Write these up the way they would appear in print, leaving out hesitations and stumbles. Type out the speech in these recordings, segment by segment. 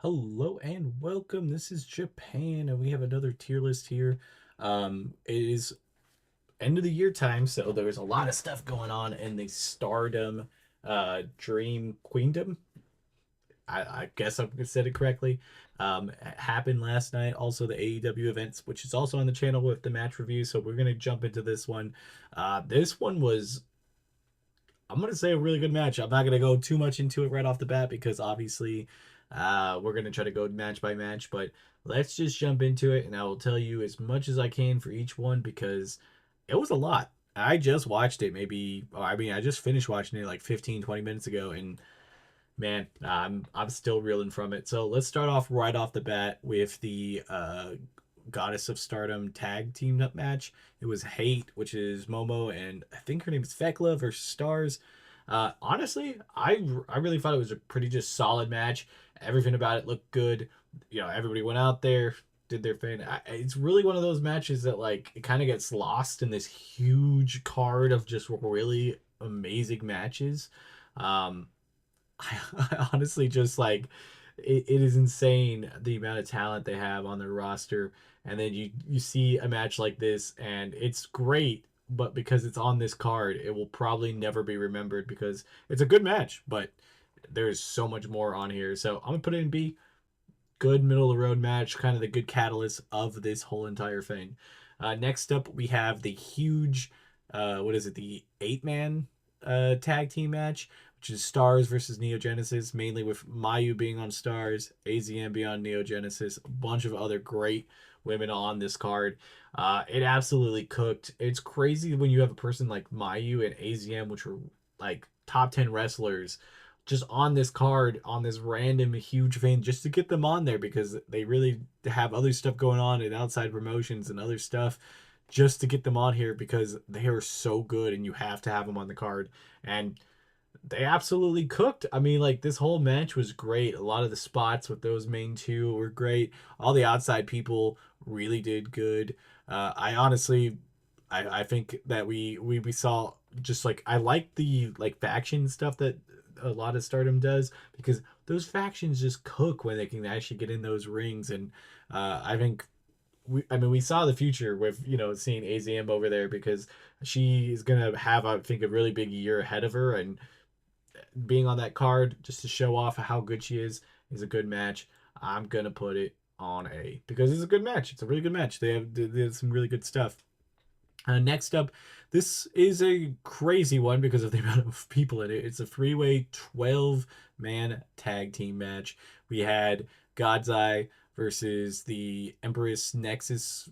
Hello and welcome. This is Japan, and we have another tier list here. It is end of the year time, so there's a lot of stuff going on in the Stardom Dream Queendom. I guess I said it correctly. Happened last night. Also, the AEW events, which is also on the channel with the match review. So we're gonna jump into this one. This one was, I'm gonna say, a really good match. I'm not gonna go too much into it right off the bat because obviously, we're gonna try to go match by match. But let's just jump into it, and I will tell you as much as I can for each one because it was a lot. I just watched it maybe, I just finished watching it like 15, 20 minutes ago, and man, I'm still reeling from it. So let's start off right off the bat with the Goddess of Stardom tag team match. It was Hate, which is Momo, and I think her name is Fekla versus Stars. Honestly, I really thought it was a pretty just solid match. Everything about it looked good. Everybody went out there, did their thing. It's really one of those matches that like it kind of gets lost in this huge card of just really amazing matches. Um, I honestly just like it is insane the amount of talent they have on their roster, and then you see a match like this and it's great, but because it's on this card it will probably never be remembered because it's a good match, but there's so much more on here. So I'm gonna put it in B. Good middle of the road match, kind of the good catalyst of this whole entire thing. Next up we have the huge what is it, the 8-man tag team match, which is Stars versus Neo Genesis, mainly with Mayu being on Stars, AZM being on Neo Genesis, a bunch of other great women on this card. It absolutely cooked. It's crazy when you have a person like Mayu and AZM, which were like top 10 wrestlers, just on this card, on this random huge thing, just to get them on there because they really have other stuff going on and outside promotions and other stuff, just to get them on here because they are so good and you have to have them on the card. And they absolutely cooked. I mean, like, this whole match was great. A lot of the spots with those main two were great. All the outside people really did good. I honestly, I think that we saw just like I like the like faction stuff that a lot of Stardom does because those factions just cook when they can actually get in those rings. And I think we saw the future with seeing AZM over there because she is gonna have, I think, a really big year ahead of her, and being on that card just to show off how good she is a good match. I'm gonna put it on A because it's a good match. It's a really good match. They have some really good stuff. Next up, this is a crazy one because of the amount of people in it. It's a three-way 12-man tag team match. We had God's Eye versus the Empress Nexus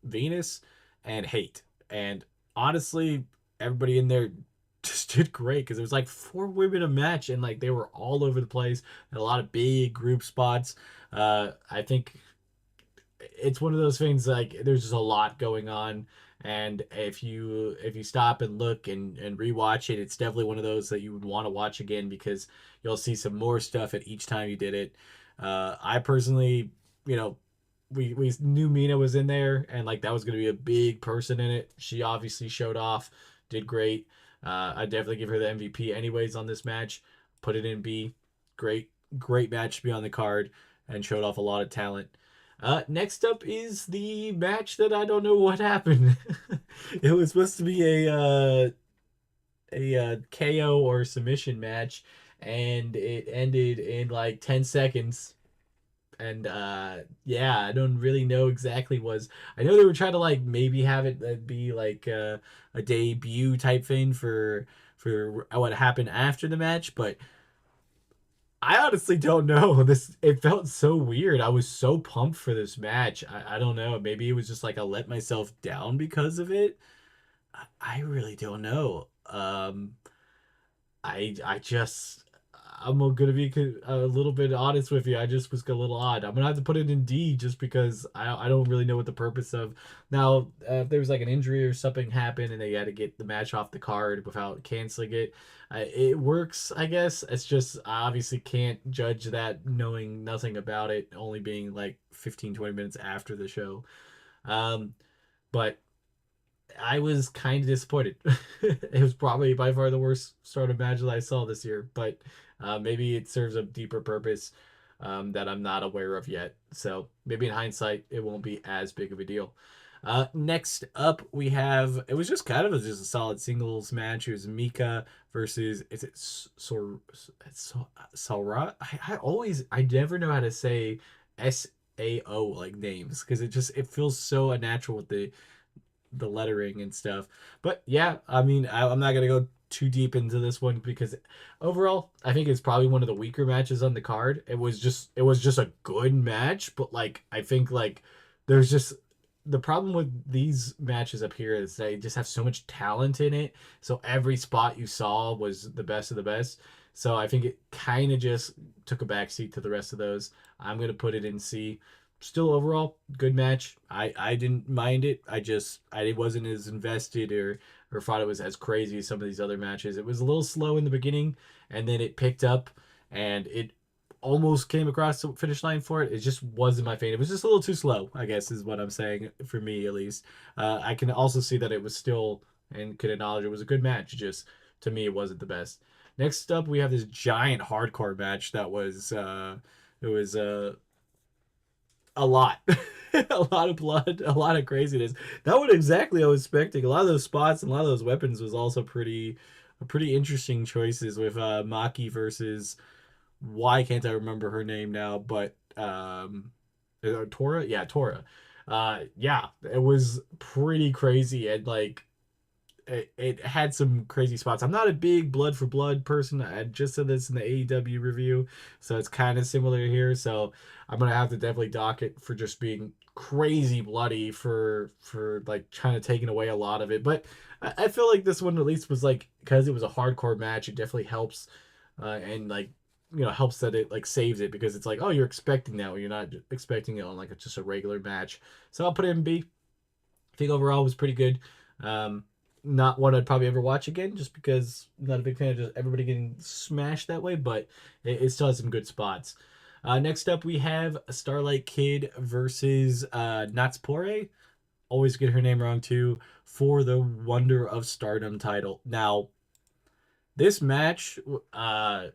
Venus and Hate. And honestly, everybody in there just did great because it was like four women a match and like they were all over the place. And a lot of big group spots. I think it's one of those things like there's just a lot going on, and if you stop and look and rewatch it, it's definitely one of those that you would want to watch again because you'll see some more stuff at each time you did it. I personally, you know, we knew Mina was in there and like that was going to be a big person in it. She obviously showed off, did great. I definitely give her the MVP anyways on this match. Put it in B. Great match to be on the card and showed off a lot of talent. Next up is the match that I don't know what happened. It was supposed to be a KO or submission match, and it ended in like 10 seconds. And yeah, I don't really know exactly was. I know they were trying to like maybe have it be like a debut type thing for what happened after the match, but I honestly don't know. This it felt so weird. I was so pumped for this match. I don't know. Maybe it was just like I let myself down because of it. I really don't know. I just I'm gonna be a little bit honest with you. I just was a little odd. I'm gonna have to put it in D just because I don't really know what the purpose of. Now, if there was like an injury or something happened and they had to get the match off the card without canceling it, it works, I guess. It's just I obviously can't judge that knowing nothing about it, only being like 15, 20 minutes after the show. Um, but I was kind of disappointed. It was probably by far the worst start of match that I saw this year, but maybe it serves a deeper purpose. that I'm not aware of yet. So maybe in hindsight, it won't be as big of a deal. Next up, we have it was just kind of just a solid singles match. It was Mika versus is it Sora? I never know how to say SAO like names because it feels so unnatural with the lettering and stuff. But yeah, I mean, I'm not gonna go too deep into this one because overall, I think it's probably one of the weaker matches on the card. It was just a good match, but like I think like there's just the problem with these matches up here is they just have so much talent in it. So every spot you saw was the best of the best. So I think it kind of just took a backseat to the rest of those. I'm gonna put it in C. Still overall good match. I didn't mind it. I wasn't as invested or thought it was as crazy as some of these other matches. It was a little slow in the beginning, and then it picked up, and it almost came across the finish line for it. It just wasn't my fave. It was just a little too slow, I guess, is what I'm saying for me at least. I can also see that it was still and could acknowledge it was a good match. Just to me, it wasn't the best. Next up, we have this giant hardcore match that was it was a lot. A lot of blood, a lot of craziness. Not what exactly I was expecting. A lot of those spots and a lot of those weapons was also pretty interesting choices with Maki versus why can't I remember her name now, but Tora? Yeah, Tora. Yeah, it was pretty crazy and like it had some crazy spots. I'm not a big blood for blood person. I just said this in the AEW review, so it's kind of similar here. So I'm gonna have to definitely dock it for just being crazy bloody for like kind of taking away a lot of it. But I feel like this one at least was like because it was a hardcore match, it definitely helps and like helps that it like saves it because it's like oh you're expecting that when you're not expecting it on like just a regular match. So I'll put it in B. I think overall it was pretty good. Um, Not one I'd probably ever watch again, just because I'm not a big fan of just everybody getting smashed that way, but it still has some good spots. Next up, we have Starlight Kid versus Natspore. Always get her name wrong too, for the Wonder of Stardom title. Now, this match, there's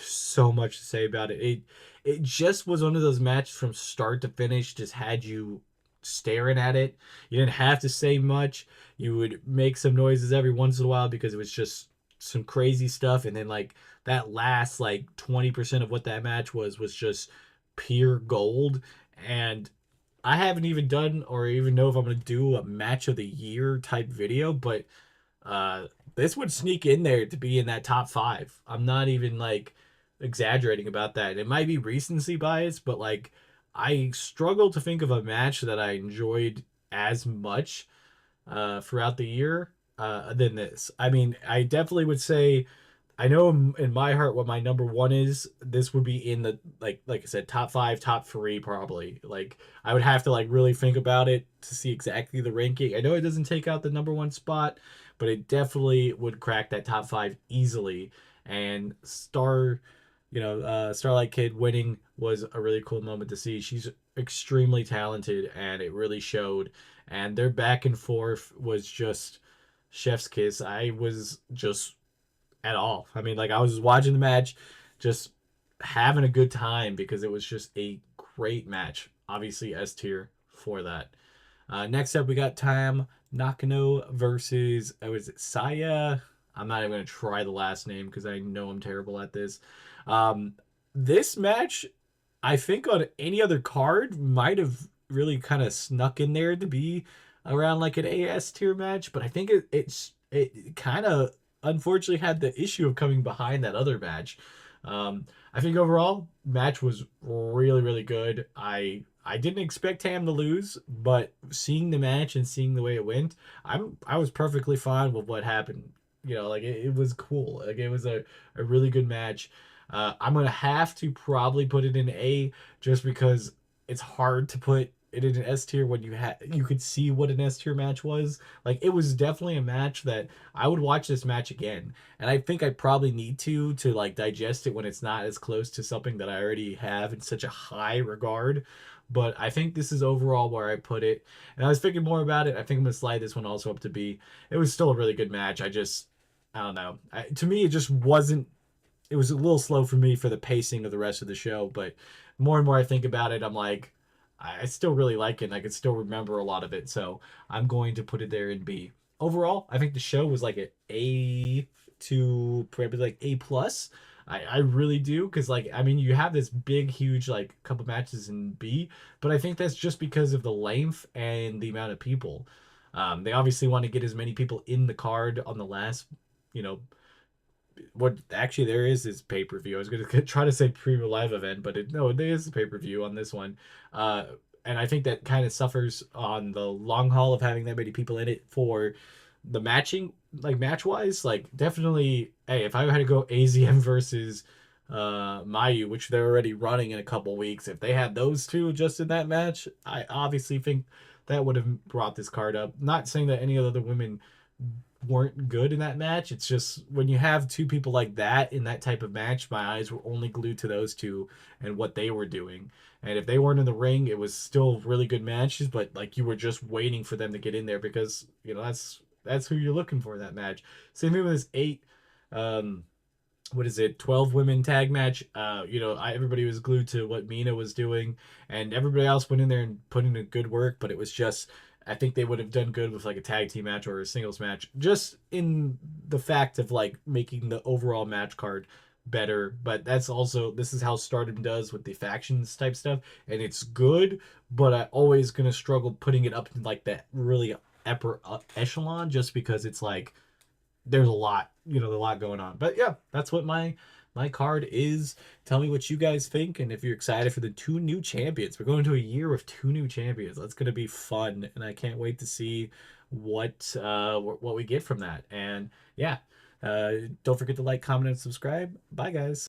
so much to say about it. It just was one of those matches from start to finish, just had you staring at it. You didn't have to say much. You would make some noises every once in a while because it was just some crazy stuff, and then like that last like 20% of what that match was just pure gold. And I haven't even done or even know if I'm gonna do a match of the year type video, but uh, this would sneak in there to be in that top five. I'm not even like exaggerating about that. It might be recency bias, but like I struggle to think of a match that I enjoyed as much throughout the year than this. I mean, I definitely would say I know in my heart what my number one is. This would be in the like I said, top five, top three probably. Like I would have to like really think about it to see exactly the ranking. I know it doesn't take out the number one spot, but it definitely would crack that top five easily. And Starlight Kid winning was a really cool moment to see. She's extremely talented, and it really showed. And their back and forth was just chef's kiss. I was just at all. I mean, like I was watching the match, just having a good time because it was just a great match. Obviously, S tier for that. Next up, we got Tam Nakano versus was it Saya? I'm not even gonna try the last name because I know I'm terrible at this. Um, this match, I think on any other card, might have really kind of snuck in there to be around like an AS tier match, but I think it kind of unfortunately had the issue of coming behind that other match. I think overall match was really good. I didn't expect Tam to lose, but seeing the match and seeing the way it went, I was perfectly fine with what happened. Like it was cool. Like it was a really good match. I'm gonna have to probably put it in A just because it's hard to put it in an S tier when you could see what an S tier match was. Like it was definitely a match that I would watch this match again, and I think I probably need to like digest it when it's not as close to something that I already have in such a high regard. But I think this is overall where I put it. And I was thinking more about it. I think I'm gonna slide this one also up to B. It was still a really good match. I don't know. To me, it just wasn't it was a little slow for me for the pacing of the rest of the show. But more and more I think about it, I'm like, I still really like it. And I can still remember a lot of it, so I'm going to put it there in B. Overall, I think the show was like an A to probably like A plus. I really do, because like I mean you have this big huge like couple matches in B, but I think that's just because of the length and the amount of people. They obviously want to get as many people in the card on the last, you know, what actually there is pay per view. I was gonna try to say premium live event, but no, there is a pay per view on this one. Uh, and I think that kind of suffers on the long haul of having that many people in it for the matching, like match wise. Like definitely, hey, if I had to go AZM versus Mayu, which they're already running in a couple weeks, if they had those two just in that match, I obviously think that would have brought this card up. Not saying that any other women weren't good in that match. It's just when you have two people like that in that type of match, my eyes were only glued to those two and what they were doing. And if they weren't in the ring, it was still really good matches, but like you were just waiting for them to get in there because, you know, that's who you're looking for in that match. Same thing with this eight um what is it, 12 women tag match. Everybody was glued to what Mina was doing, and everybody else went in there and put in a good work, but it was just, I think they would have done good with like a tag team match or a singles match, just in the fact of like making the overall match card better. But that's also, this is how Stardom does with the factions type stuff, and it's good, but I always gonna struggle putting it up in like that really upper echelon, just because it's like there's a lot, a lot going on. But yeah, that's what my card is. Tell me what you guys think, and if you're excited for the two new champions. We're going to a year with two new champions. That's gonna be fun, and I can't wait to see what we get from that. And yeah, don't forget to like, comment, and subscribe. Bye, guys.